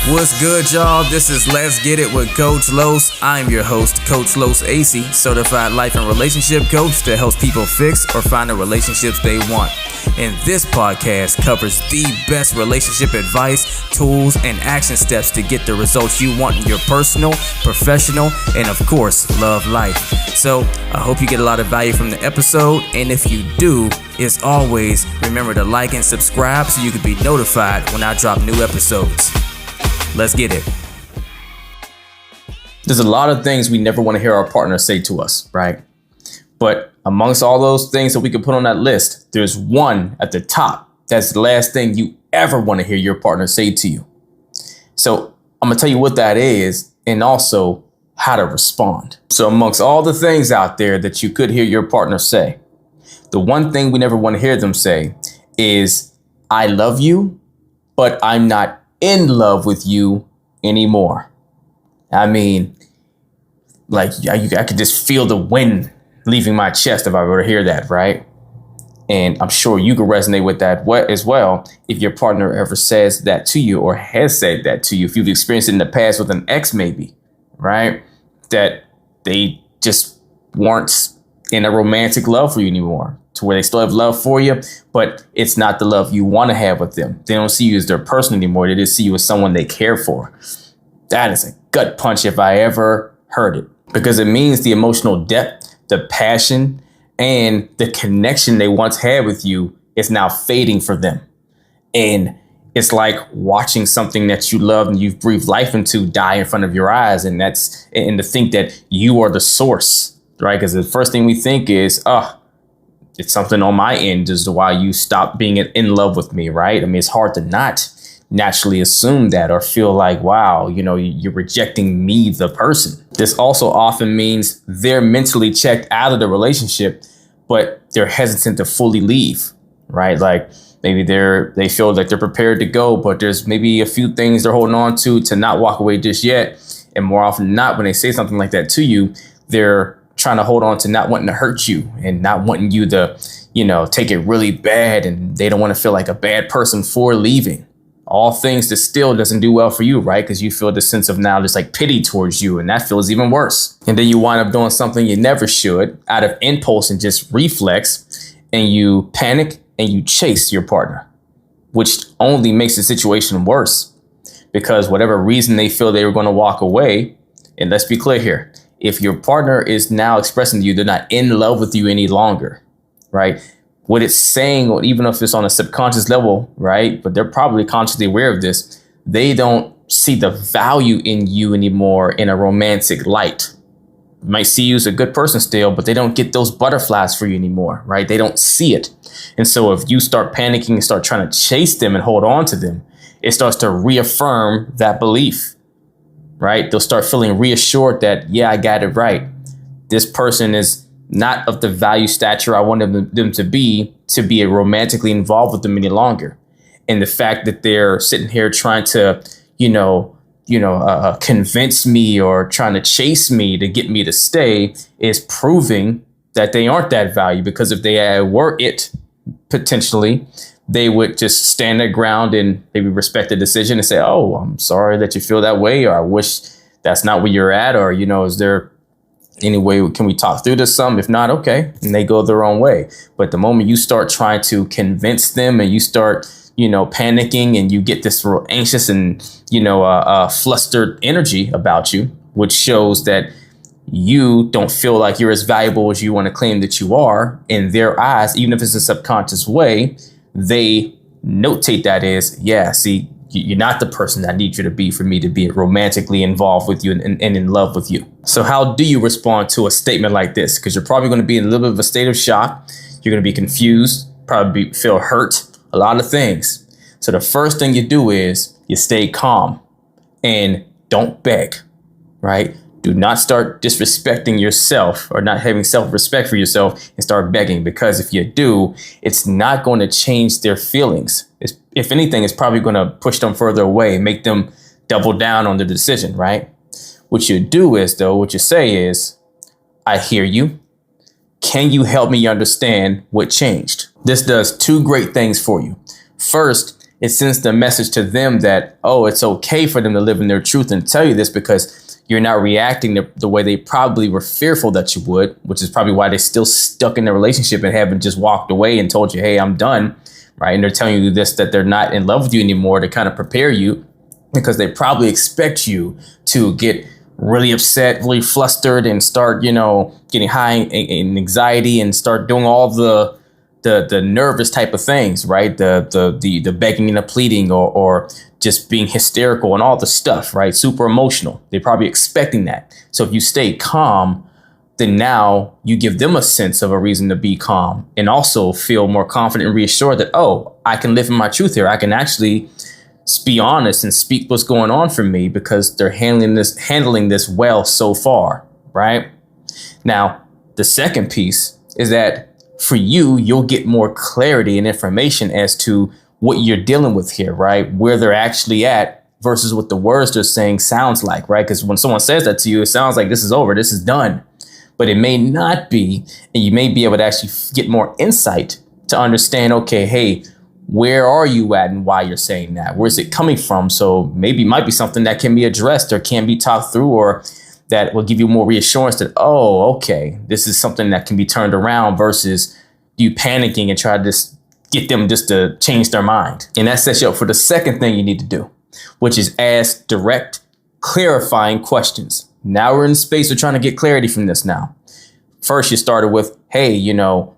What's good, y'all? This is Let's Get It with Coach Los. I'm your host, Coach Los AC, certified life and relationship coach that helps people fix or find the relationships they want. And this podcast covers the best relationship advice, tools, and action steps to get the results you want in your personal, professional, and of course, love life. So I hope you get a lot of value from the episode. And if you do, as always, remember to like and subscribe so you can be notified when I drop new episodes. Let's get it. There's a lot of things we never want to hear our partner say to us, right? But amongst all those things that we could put on that list, there's one at the top. That's the last thing you ever want to hear your partner say to you. So I'm going to tell you what that is and also how to respond. So amongst all the things out there that you could hear your partner say, the one thing we never want to hear them say is, I love you, but I'm not in love with you anymore. I mean, like I could just feel the wind leaving my chest if I were to hear that, right? And I'm sure you could resonate with that as well if your partner ever says that to you or has said that to you. If you've experienced it in the past with an ex, maybe, right? That they just weren't in a romantic love for you anymore, to where they still have love for you, but it's not the love you want to have with them. They don't see you as their person anymore. They just see you as someone they care for. That is a gut punch if I ever heard it, because it means the emotional depth, the passion, and the connection they once had with you is now fading for them. And it's like watching something that you love and you've breathed life into die in front of your eyes. And to think that you are the source, right? Because the first thing we think is, it's something on my end as to why you stopped being in love with me, right? I mean, it's hard to not naturally assume that or feel like, wow, you're rejecting me, the person. This also often means they're mentally checked out of the relationship, but they're hesitant to fully leave, right? Like maybe they feel like they're prepared to go, but there's maybe a few things they're holding on to not walk away just yet. And more often than not, when they say something like that to you, they're trying to hold on to not wanting to hurt you and not wanting you to, take it really bad. And they don't want to feel like a bad person for leaving. All things that still doesn't do well for you, right? Because you feel this sense of now just like pity towards you, and that feels even worse. And then you wind up doing something you never should out of impulse and just reflex, and you panic and you chase your partner, which only makes the situation worse, because whatever reason they feel they were going to walk away. And let's be clear here. If your partner is now expressing to you they're not in love with you any longer, right? What it's saying, or even if it's on a subconscious level, right? But they're probably consciously aware of this. They don't see the value in you anymore in a romantic light. Might see you as a good person still, but they don't get those butterflies for you anymore, right? They don't see it. And so if you start panicking and start trying to chase them and hold on to them, it starts to reaffirm that belief, right? They'll start feeling reassured that, yeah, I got it right. This person is not of the value stature I wanted them to be romantically involved with them any longer. And the fact that they're sitting here trying to, convince me or trying to chase me to get me to stay is proving that they aren't that value. Because if they were it, potentially, they would just stand their ground and maybe respect the decision and say, oh, I'm sorry that you feel that way, or I wish that's not where you're at, or, is there any way, can we talk through this some? If not, okay. And they go their own way. But the moment you start trying to convince them and you start, panicking, and you get this real anxious and, flustered energy about you, which shows that you don't feel like you're as valuable as you want to claim that you are in their eyes, even if it's a subconscious way, they notate that as, yeah, see, you're not the person I need you to be for me to be romantically involved with you and in love with you. So how do you respond to a statement like this? Because you're probably going to be in a little bit of a state of shock. You're going to be confused, probably feel hurt, a lot of things. So the first thing you do is you stay calm and don't beg, right? Do not start disrespecting yourself or not having self-respect for yourself and start begging, because if you do, it's not going to change their feelings. If anything, it's probably going to push them further away, make them double down on the decision, right? What you do is, though, what you say is, I hear you. Can you help me understand what changed? This does two great things for you. First, it sends the message to them that, oh, it's okay for them to live in their truth and tell you this because you're not reacting the way they probably were fearful that you would, which is probably why they're still stuck in the relationship and haven't just walked away and told you, hey, I'm done. Right. And they're telling you this, that they're not in love with you anymore to kind of prepare you, because they probably expect you to get really upset, really flustered and start, getting high in anxiety and start doing all the nervous type of things, right? The begging and the pleading or just being hysterical and all the stuff, right? Super emotional. They're probably expecting that. So if you stay calm, then now you give them a sense of a reason to be calm and also feel more confident and reassured that, oh, I can live in my truth here. I can actually be honest and speak what's going on for me because they're handling this well so far, right? Now, the second piece is that for you, you'll get more clarity and information as to what you're dealing with here, right? Where they're actually at versus what the words they're saying sounds like, right? Because when someone says that to you, it sounds like this is over, this is done. But it may not be, and you may be able to actually get more insight to understand, okay, hey, where are you at and why you're saying that? Where's it coming from? So maybe it might be something that can be addressed or can be talked through, or that will give you more reassurance that, oh, okay, this is something that can be turned around versus you panicking and try to just get them just to change their mind. And that sets you up for the second thing you need to do, which is ask direct, clarifying questions. Now we're in space of trying to get clarity from this now. First, you started with, hey,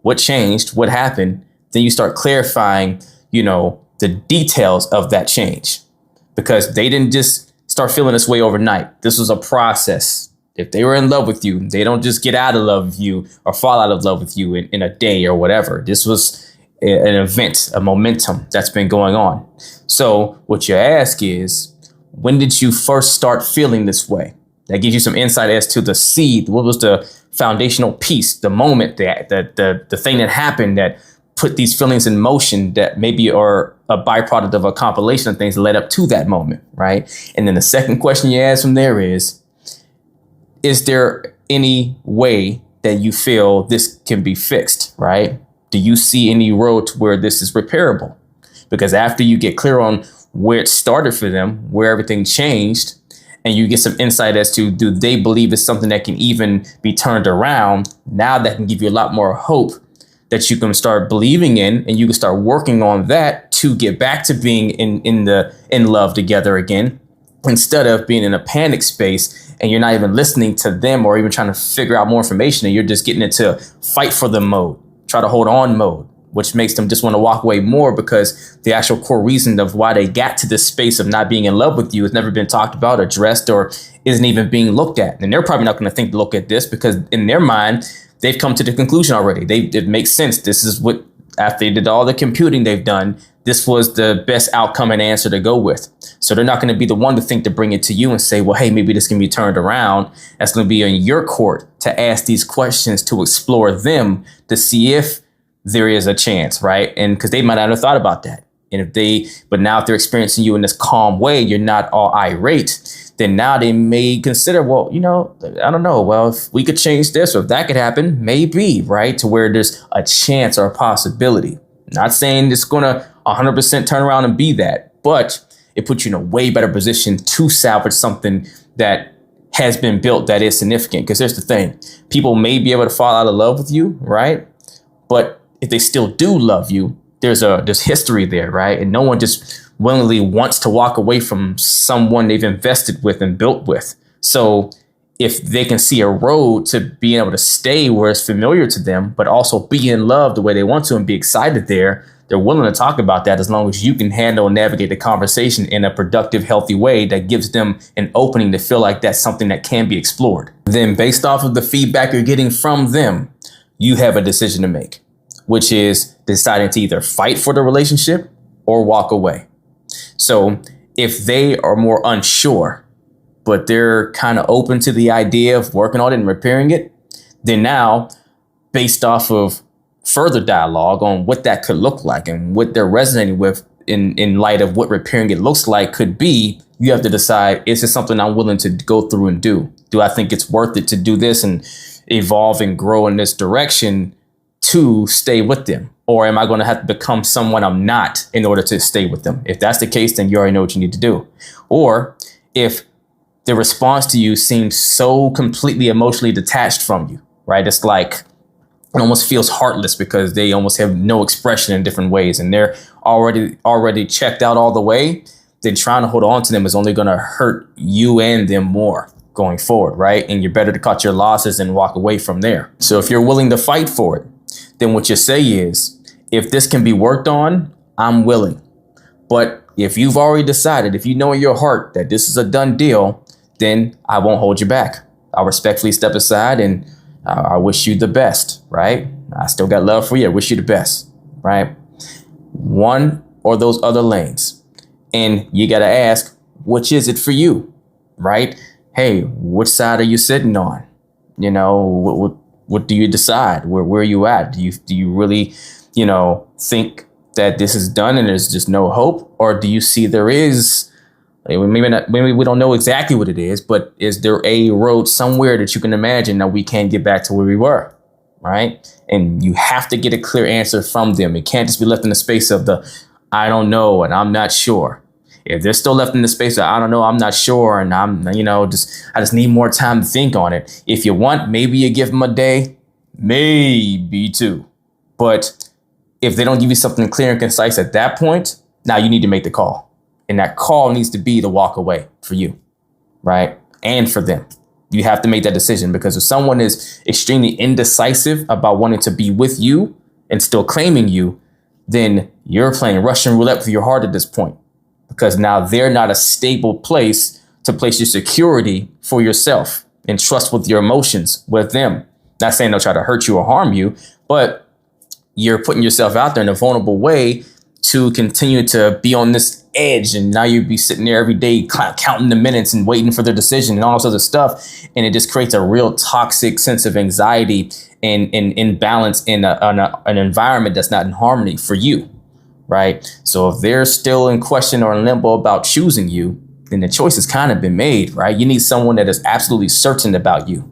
what changed? What happened? Then you start clarifying, the details of that change, because they didn't just start feeling this way overnight. This was a process. If they were in love with you, they don't just get out of love with you or fall out of love with you in a day or whatever. This was an event, a momentum that's been going on. So what you ask is, when did you first start feeling this way? That gives you some insight as to the seed. What was the foundational piece, the moment, the thing that happened that put these feelings in motion that maybe are a byproduct of a compilation of things that led up to that moment, right? And then the second question you ask from there is there any way that you feel this can be fixed, right? Do you see any road to where this is repairable? Because after you get clear on where it started for them, where everything changed, and you get some insight as to, do they believe it's something that can even be turned around? Now that can give you a lot more hope that you can start believing in, and you can start working on that to get back to being in love together again, instead of being in a panic space and you're not even listening to them or even trying to figure out more information, and you're just getting into fight for them mode, try to hold on mode, which makes them just want to walk away more, because the actual core reason of why they got to this space of not being in love with you has never been talked about, addressed, or isn't even being looked at. And they're probably not going to think to look at this, because in their mind, they've come to the conclusion already. It makes sense. This is what, after they did all the computing they've done, this was the best outcome and answer to go with. So they're not going to be the one to think to bring it to you and say, well, hey, maybe this can be turned around. That's going to be in your court to ask these questions, to explore them, to see if there is a chance, right? And because they might not have thought about that. And but now if they're experiencing you in this calm way, you're not all irate, then now they may consider, well, I don't know. Well, if we could change this, or if that could happen, maybe, right? To where there's a chance or a possibility. Not saying it's going to 100% turn around and be that, but it puts you in a way better position to salvage something that has been built that is significant. Because here's the thing. People may be able to fall out of love with you, right? But if they still do love you, there's history there, right? And no one just willingly wants to walk away from someone they've invested with and built with. So if they can see a road to being able to stay where it's familiar to them, but also be in love the way they want to and be excited there, they're willing to talk about that, as long as you can handle and navigate the conversation in a productive, healthy way that gives them an opening to feel like that's something that can be explored. Then based off of the feedback you're getting from them, you have a decision to make, which is deciding to either fight for the relationship or walk away. So if they are more unsure, but they're kind of open to the idea of working on it and repairing it, then now, based off of further dialogue on what that could look like and what they're resonating with in light of what repairing it looks like could be, you have to decide, is this something I'm willing to go through and do? Do I think it's worth it to do this and evolve and grow in this direction to stay with them? Or am I going to have to become someone I'm not in order to stay with them? If that's the case, then you already know what you need to do. Or if the response to you seems so completely emotionally detached from you, right? It's like it almost feels heartless because they almost have no expression in different ways and they're already checked out all the way. Then trying to hold on to them is only going to hurt you and them more going forward, right? And you're better to cut your losses and walk away from there. So if you're willing to fight for it, then what you say is, if this can be worked on, I'm willing. But if you've already decided, if you know in your heart that this is a done deal, then I won't hold you back. I'll respectfully step aside and I wish you the best, right? I still got love for you. I wish you the best, right? One or those other lanes. And you got to ask, which is it for you, right? Hey, which side are you sitting on? You know, what do you decide? Where are you at? Do you really, think that this is done and there's just no hope? Or do you see there is, maybe we don't know exactly what it is, but is there a road somewhere that you can imagine that we can get back to where we were, right? And you have to get a clear answer from them. It can't just be left in the space of the, I don't know and I'm not sure. If they're still left in the space of, I don't know, I'm not sure, and I just need more time to think on it. If you want, maybe you give them a day, maybe two. But if they don't give you something clear and concise at that point, now you need to make the call. And that call needs to be the walk away for you, right? And for them. You have to make that decision, because if someone is extremely indecisive about wanting to be with you and still claiming you, then you're playing Russian roulette with your heart at this point. Because now they're not a stable place to place your security for yourself and trust with your emotions with them. Not saying they'll try to hurt you or harm you, but you're putting yourself out there in a vulnerable way to continue to be on this edge. And now you'd be sitting there every day counting the minutes and waiting for their decision and all this other stuff. And it just creates a real toxic sense of anxiety and imbalance in an environment that's not in harmony for you. Right. So if they're still in question or in limbo about choosing you, then the choice has kind of been made. Right. You need someone that is absolutely certain about you.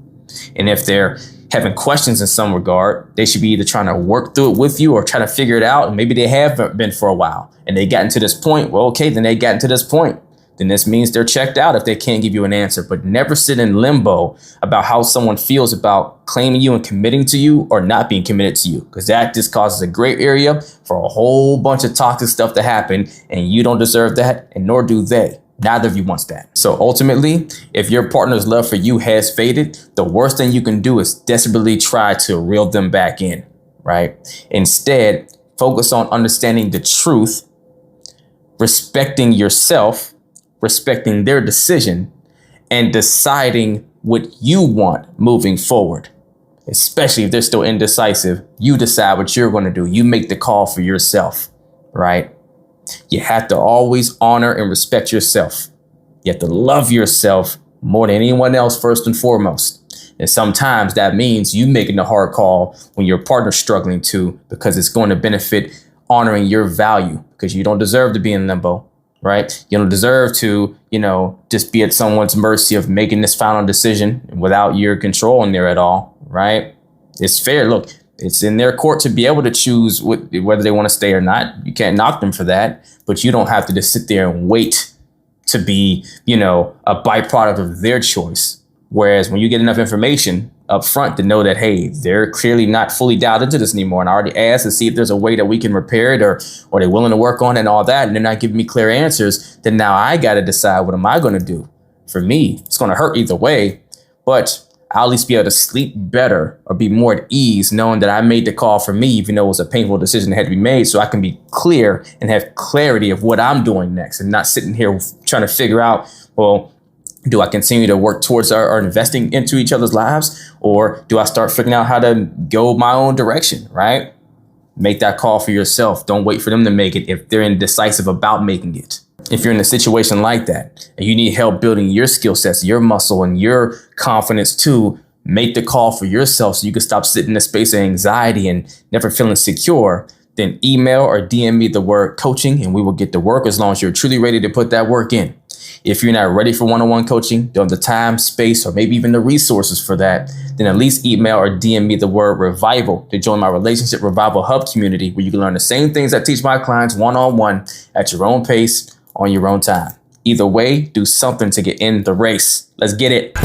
And if they're having questions in some regard, they should be either trying to work through it with you or try to figure it out. And maybe they have been for a while and they got into this point. Well, OK, then they got into this point. Then this means they're checked out if they can't give you an answer. But never sit in limbo about how someone feels about claiming you and committing to you or not being committed to you, because that just causes a gray area for a whole bunch of toxic stuff to happen. And you don't deserve that, and nor do they. Neither of you wants that. So ultimately, if your partner's love for you has faded, the worst thing you can do is desperately try to reel them back in. Right. Instead, focus on understanding the truth, respecting yourself, respecting their decision, and deciding what you want moving forward. Especially if they're still indecisive, you decide what you're going to do. You make the call for yourself, right? You have to always honor and respect yourself. You have to love yourself more than anyone else, first and foremost. And sometimes that means you making the hard call when your partner's struggling too, because it's going to benefit honoring your value, because you don't deserve to be in limbo. Right. You don't deserve to, just be at someone's mercy of making this final decision without your control in there at all. Right. It's fair. Look, it's in their court to be able to choose whether they want to stay or not. You can't knock them for that. But you don't have to just sit there and wait to be, a byproduct of their choice. Whereas when you get enough information up front to know that, hey, they're clearly not fully dialed into this anymore. And I already asked to see if there's a way that we can repair it or they're willing to work on it and all that. And they're not giving me clear answers. Then now I got to decide, what am I going to do? For me, it's going to hurt either way. But I'll at least be able to sleep better or be more at ease knowing that I made the call for me, even though it was a painful decision that had to be made, so I can be clear and have clarity of what I'm doing next and not sitting here trying to figure out, well, do I continue to work towards our investing into each other's lives, or do I start figuring out how to go my own direction, right? Make that call for yourself. Don't wait for them to make it if they're indecisive about making it. If you're in a situation like that and you need help building your skill sets, your muscle and your confidence too, make the call for yourself so you can stop sitting in a space of anxiety and never feeling secure. Then email or DM me the word coaching and we will get to work as long as you're truly ready to put that work in. If you're not ready for one-on-one coaching, don't have the time, space, or maybe even the resources for that, then at least email or DM me the word revival to join my Relationship Revival Hub community, where you can learn the same things I teach my clients one-on-one at your own pace on your own time. Either way, do something to get in the race. Let's get it.